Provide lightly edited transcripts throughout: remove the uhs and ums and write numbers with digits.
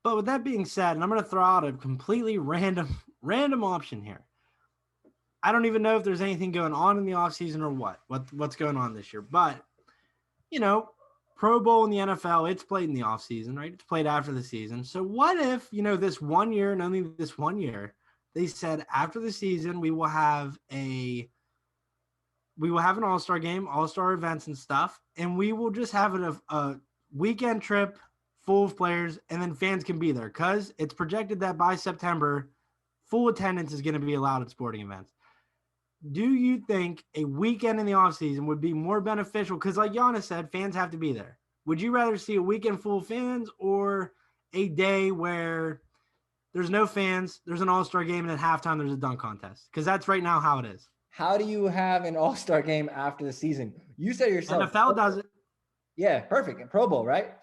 But with that being said, and I'm going to throw out a completely random option here. I don't even know if there's anything going on in the offseason or what's going on this year. But, you know, Pro Bowl in the NFL, it's played in the offseason, right? It's played after the season. So what if, this 1 year and only this 1 year, they said after the season we will have an all-star game, all-star events and stuff, and we will just have a weekend trip full of players, and then fans can be there because it's projected that by September, full attendance is going to be allowed at sporting events. Do you think a weekend in the offseason would be more beneficial? Because like Giannis said, fans have to be there. Would you rather see a weekend full of fans or a day where there's no fans, there's an all-star game, and at halftime there's a dunk contest? Because that's right now how it is. How do you have an all-star game after the season? You said yourself. NFL does it. Yeah, perfect. And Pro Bowl, right?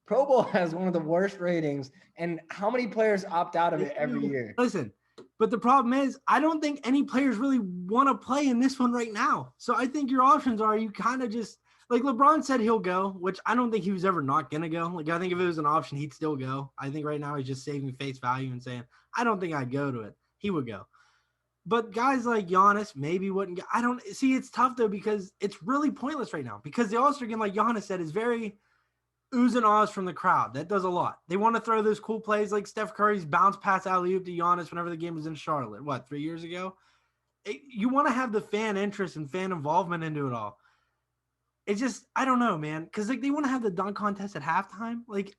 Pro Bowl has one of the worst ratings. And how many players opt out of it every year? Listen, but the problem is, I don't think any players really want to play in this one right now. So I think your options are you kind of just like LeBron said he'll go, which I don't think he was ever not going to go. Like, I think if it was an option, he'd still go. I think right now he's just saving face value and saying, I don't think I'd go to it. He would go. But guys like Giannis maybe wouldn't go. I don't see. It's tough though because it's really pointless right now because the All-Star game, like Giannis said, is very oohs and ahs from the crowd. That does a lot. They want to throw those cool plays like Steph Curry's bounce pass alley-oop to Giannis whenever the game was in Charlotte. 3 years ago? You want to have the fan interest and fan involvement into it all. It's just, I don't know, man. Because like they want to have the dunk contest at halftime. Like,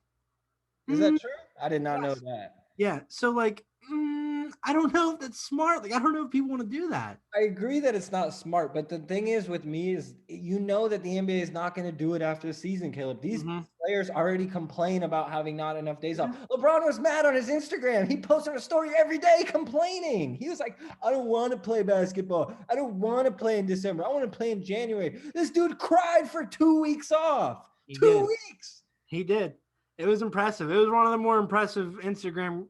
is that true? I did not know that. Yeah. So like, I don't know if that's smart. Like, I don't know if people want to do that. I agree that it's not smart, but the thing is with me is you know that the NBA is not going to do it after the season, Caleb. These players already complain about having not enough days off. LeBron was mad on his Instagram. He posted a story every day complaining. He was like, I don't want to play basketball. I don't want to play in December. I want to play in January. This dude cried for 2 weeks off. He 2 did. weeks. He did. It was impressive. It was one of the more impressive Instagram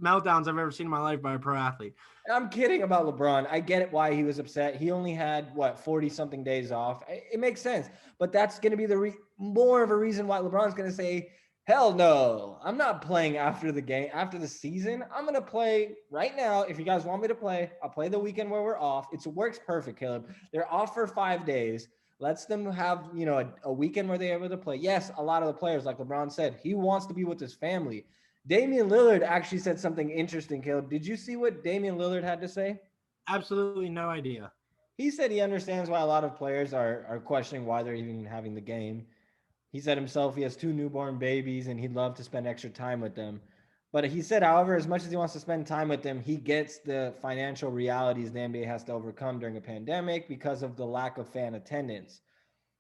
meltdowns I've ever seen in my life by a pro athlete. I'm kidding about LeBron. I get it why he was upset. He only had 40 something days off. It makes sense, but that's going to be the more of a reason why LeBron's going to say, hell no, I'm not playing after the game, after the season. I'm going to play right now. If you guys want me to play, I'll play the weekend where we're off. It works perfect, Caleb. They're off for 5 days. Lets them have, a weekend where they're able to play. Yes, a lot of the players, like LeBron said, he wants to be with his family. Damian Lillard actually said something interesting, Caleb. Did you see what Damian Lillard had to say? Absolutely no idea. He said he understands why a lot of players are questioning why they're even having the game. He said himself he has 2 newborn babies and he'd love to spend extra time with them. But he said, however, as much as he wants to spend time with them, he gets the financial realities the NBA has to overcome during a pandemic because of the lack of fan attendance.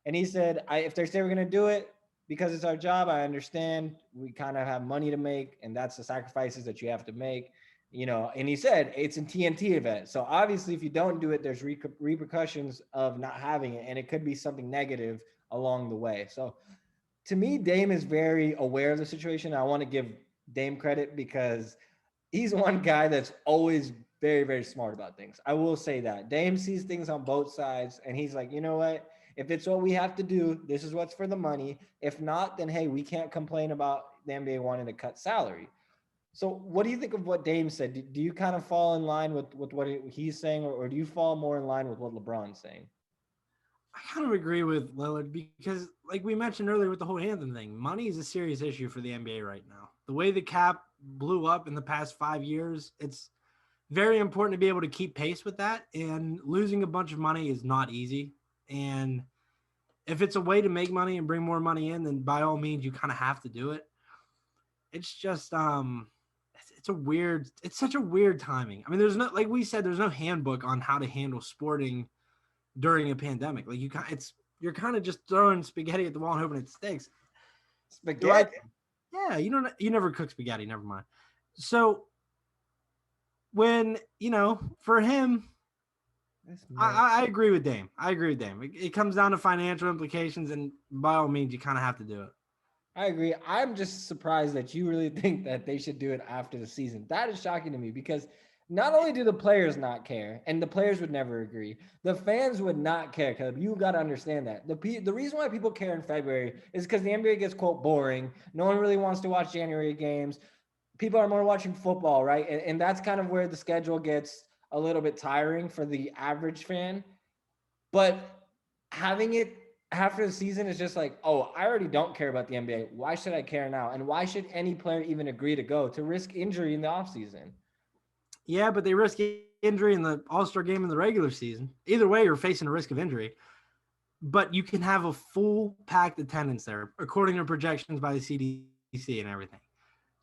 And he said, if they're saying we're going to do it, because it's our job, I understand we kind of have money to make, and that's the sacrifices that you have to make, and he said it's a TNT event. So obviously if you don't do it, there's repercussions of not having it, and it could be something negative along the way. So to me, Dame is very aware of the situation. I want to give Dame credit because he's one guy that's always very, very smart about things. I will say that. Dame sees things on both sides, and he's like, you know what? If it's what we have to do, this is what's for the money. If not, then, hey, we can't complain about the NBA wanting to cut salary. So what do you think of what Dame said? Do you kind of fall in line with what he's saying, or do you fall more in line with what LeBron's saying? I kind of agree with Lillard because, like we mentioned earlier with the whole Anthem thing, money is a serious issue for the NBA right now. The way the cap blew up in the past 5 years, it's very important to be able to keep pace with that. And losing a bunch of money is not easy. And if it's a way to make money and bring more money in, then by all means, you kind of have to do it. It's just, it's such a weird timing. I mean, there's no, like we said, there's no handbook on how to handle sporting during a pandemic. Like you're kind of just throwing spaghetti at the wall and hoping it sticks. Spaghetti? Yeah, you never cook spaghetti. Never mind. So when, for him, I agree with Dame. It comes down to financial implications, and by all means, you kind of have to do it. I agree. I'm just surprised that you really think that they should do it after the season. That is shocking to me because not only do the players not care, and the players would never agree, the fans would not care. Because you got to understand that the reason why people care in February is because the NBA gets quote boring. No one really wants to watch January games. People are more watching football, right? And that's kind of where the schedule gets a little bit tiring for the average fan. But having it after the season is just like, oh, I already don't care about the NBA. Why should I care now? And why should any player even agree to go to risk injury in the offseason? Yeah, but they risk injury in the All-Star game in the regular season. Either way, you're facing a risk of injury. But you can have a full packed attendance there, according to projections by the CDC and everything.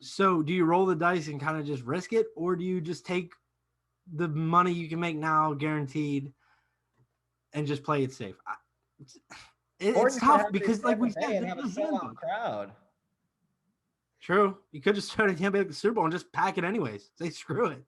So do you roll the dice and kind of just risk it, or do you just take the money you can make now guaranteed and just play it safe? It's tough because, like we said, and have a sellout crowd. True. You could just start a campaign like the Super Bowl and just pack it anyways. Say screw it.